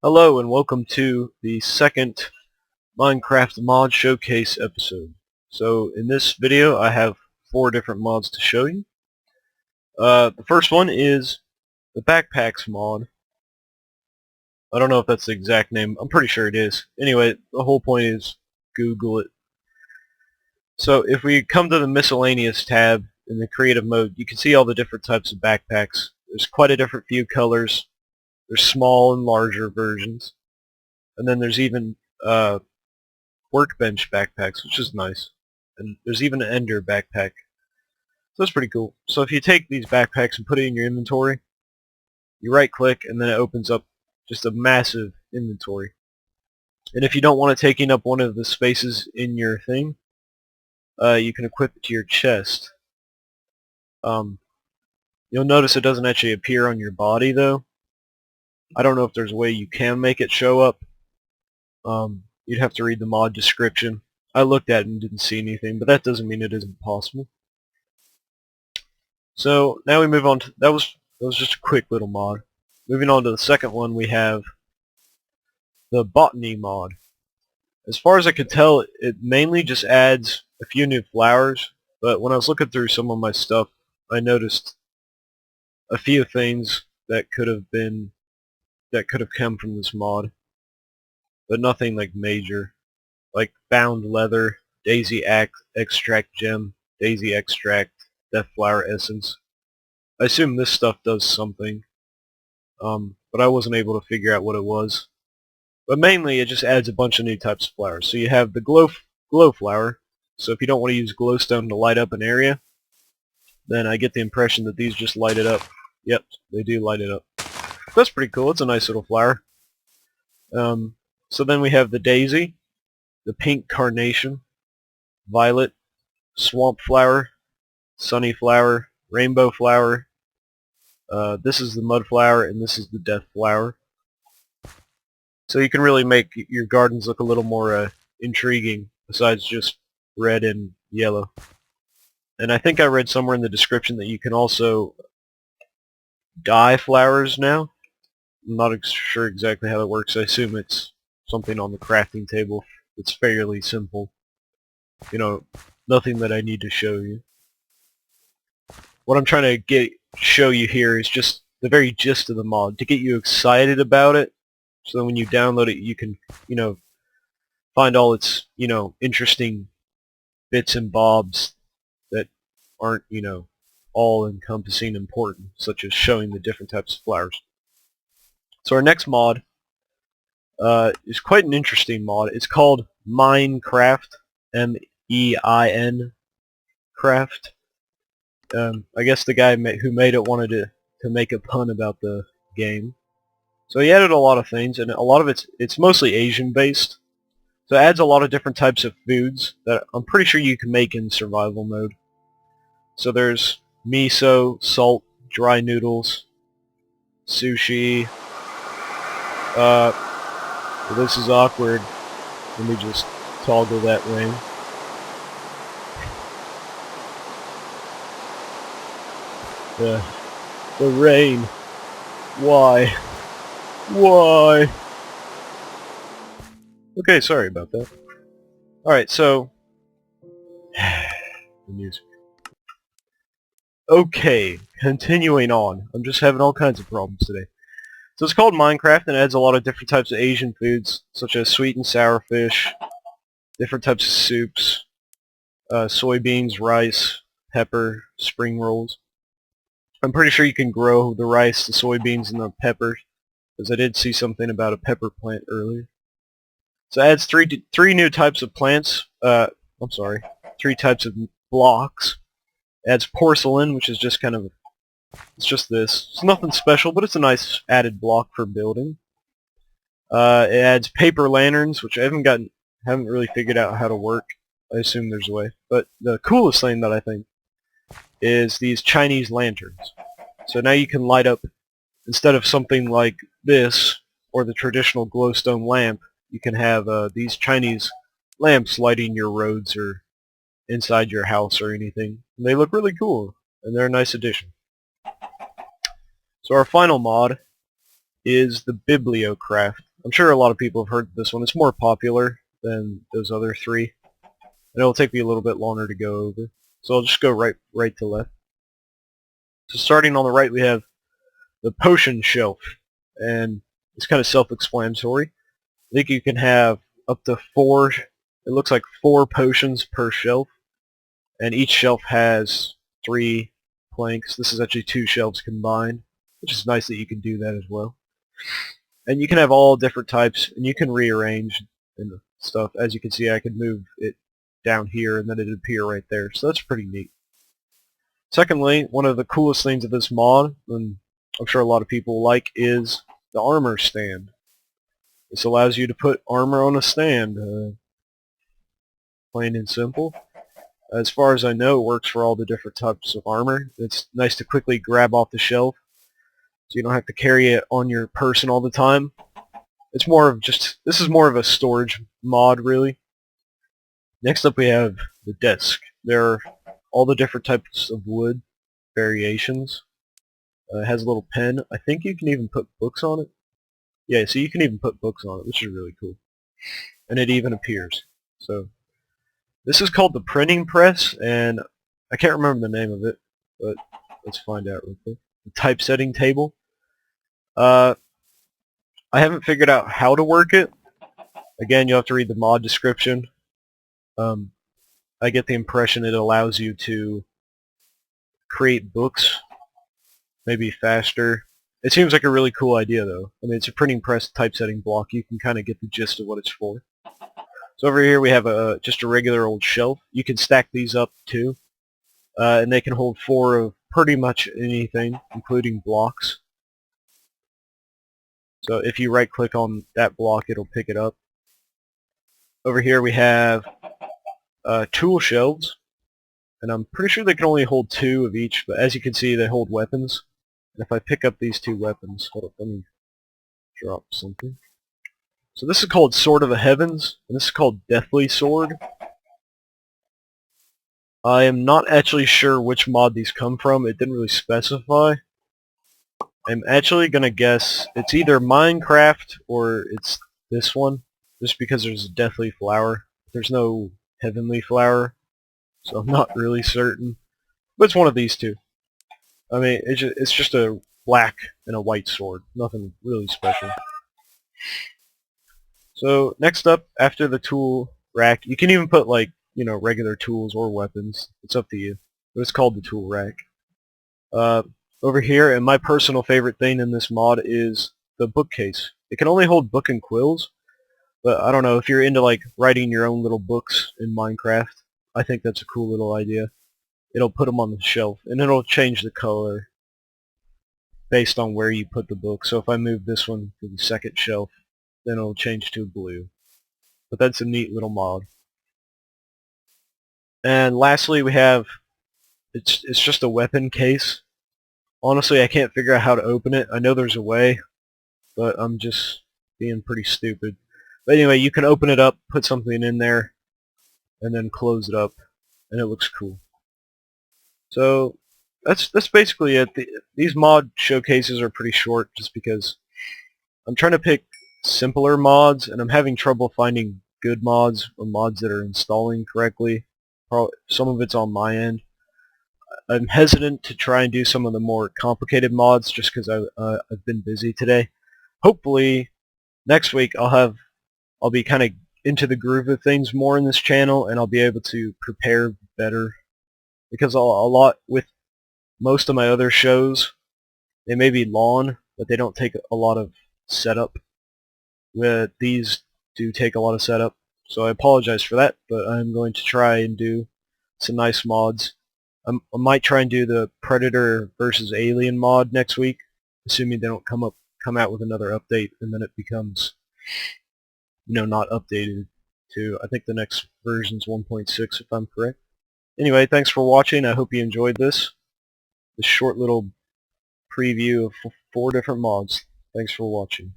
Hello and welcome to the second Minecraft mod showcase episode. So in this video I have 4 different mods to show you. The first one is the Backpacks mod. I don't know if that's the exact name. I'm pretty sure it is. Anyway, the whole point is Google it. So if we come to the miscellaneous tab in the creative mode, you can see all the different types of backpacks. There's quite a different few colors. There's small and larger versions. And then there's even workbench backpacks, which is nice. And there's even an ender backpack. So that's pretty cool. So if you take these backpacks and put it in your inventory, you right click and then it opens up just a massive inventory. And if you don't want it taking up one of the spaces in your thing, you can equip it to your chest. You'll notice it doesn't actually appear on your body though. I don't know if there's a way you can make it show up. You'd have to read the mod description. I looked at it and didn't see anything, but that doesn't mean it isn't possible. So now we move on to that was just a quick little mod. Moving on to the second one, we have the Botany mod. As far as I could tell, it mainly just adds a few new flowers, but when I was looking through some of my stuff, I noticed a few things that could have come from this mod, but nothing like major, like bound leather, daisy extract gem, daisy extract, death flower essence. I assume this stuff does something, but I wasn't able to figure out what it was. But mainly it just adds a bunch of new types of flowers. So you have the glow flower. So if you don't want to use glowstone to light up an area, then I get the impression that these just light it up. Yep, they do light it up. That's pretty cool. It's a nice little flower. So then we have the daisy, the pink carnation, violet, swamp flower, sunny flower, rainbow flower. This is the mud flower, and this is the death flower. So you can really make your gardens look a little more intriguing, besides just red and yellow. And I think I read somewhere in the description that you can also dye flowers now. I'm not sure exactly how that works. I assume it's something on the crafting table. It's fairly simple. You know, nothing that I need to show you. What I'm trying to show you here is just the very gist of the mod, to get you excited about it, so that when you download it you can, find all its, interesting bits and bobs that aren't, all-encompassing important, such as showing the different types of flowers. So our next mod is quite an interesting mod. It's called Meincraft, M-E-I-N Craft. I guess the guy who made it wanted to make a pun about the game. So he added a lot of things, and a lot of it's mostly Asian based. So it adds a lot of different types of foods that I'm pretty sure you can make in survival mode. So there's miso, salt, dry noodles, sushi. Well, this is awkward. Let me just toggle that rain. The rain. Why? Why? Okay, sorry about that. Alright, so the music. Okay, continuing on. I'm just having all kinds of problems today. So it's called Meincraft, and it adds a lot of different types of Asian foods, such as sweet and sour fish, different types of soups, soybeans, rice, pepper, spring rolls. I'm pretty sure you can grow the rice, the soybeans, and the peppers, because I did see something about a pepper plant earlier. So it adds three new types of plants. Three types of blocks. It adds porcelain, which is just kind of, it's just this. It's nothing special, but it's a nice added block for building. It adds paper lanterns, which I haven't really figured out how to work. I assume there's a way. But the coolest thing that I think is these Chinese lanterns. So now you can light up, instead of something like this, or the traditional glowstone lamp, you can have these Chinese lamps lighting your roads or inside your house or anything. And they look really cool, and they're a nice addition. So our final mod is the Bibliocraft. I'm sure a lot of people have heard this one. It's more popular than those other three, and it'll take me a little bit longer to go over. So I'll just go right to left. So starting on the right, we have the potion shelf, and it's kind of self-explanatory. I think you can have up to 4, it looks like 4 potions per shelf, and each shelf has 3 planks. This is actually 2 shelves combined, which is nice that you can do that as well. And you can have all different types, and you can rearrange and stuff. As you can see, I can move it down here, and then it'd appear right there, so that's pretty neat. Secondly, one of the coolest things of this mod, and I'm sure a lot of people like, is the armor stand. This allows you to put armor on a stand, plain and simple. As far as I know, it works for all the different types of armor. It's nice to quickly grab off the shelf, so you don't have to carry it on your person all the time. It's more of this is more of a storage mod, really. Next up we have the desk. There are all the different types of wood variations. It has a little pen. I think you can even put books on it. Yeah, so you can even put books on it, which is really cool. And it even appears. So this is called the printing press, and I can't remember the name of it, but let's find out real quick. The typesetting table. I haven't figured out how to work it. Again, you'll have to read the mod description. I get the impression it allows you to create books maybe faster. It seems like a really cool idea, though. I mean, it's a printing press typesetting block. You can kind of get the gist of what it's for. So over here we have just a regular old shelf. You can stack these up too, and they can hold 4 of pretty much anything, including blocks. So if you right-click on that block, it'll pick it up. Over here we have tool shelves, and I'm pretty sure they can only hold 2 of each, but as you can see, they hold weapons. And if I pick up these 2 weapons, hold up, let me drop something. So this is called Sword of the Heavens, and this is called Deathly Sword. I am not actually sure which mod these come from. It didn't really specify. I'm actually going to guess it's either Meincraft or it's this one, just because there's a deathly flower. There's no heavenly flower, so I'm not really certain. But it's one of these 2. I mean, it's just a black and a white sword. Nothing really special. So next up, after the tool rack, you can even put like, regular tools or weapons. It's up to you. But it's called the tool rack. Over here, and my personal favorite thing in this mod is the bookcase. It can only hold book and quills, but I don't know, if you're into like writing your own little books in Minecraft, I think that's a cool little idea. It'll put them on the shelf, and it'll change the color based on where you put the book. So if I move this one to the second shelf, then it'll change to blue. But that's a neat little mod. And lastly, we have it's just a weapon case. Honestly, I can't figure out how to open it. I know there's a way, but I'm just being pretty stupid. But anyway, you can open it up, put something in there, and then close it up, and it looks cool. So that's basically it. These mod showcases are pretty short, just because I'm trying to pick simpler mods, and I'm having trouble finding good mods or mods that are installing correctly. Some of it's on my end. I'm hesitant to try and do some of the more complicated mods just because I've been busy today. Hopefully next week I'll be kind of into the groove of things more in this channel, and I'll be able to prepare better, because a lot with most of my other shows, they may be long, but they don't take a lot of setup. These do take a lot of setup, so I apologize for that, but I'm going to try and do some nice mods. I might try and do the Predator versus Alien mod next week, assuming they don't come out with another update, and then it becomes, not updated to, I think the next version's 1.6 if I'm correct. Anyway, thanks for watching. I hope you enjoyed this short little preview of 4 different mods. Thanks for watching.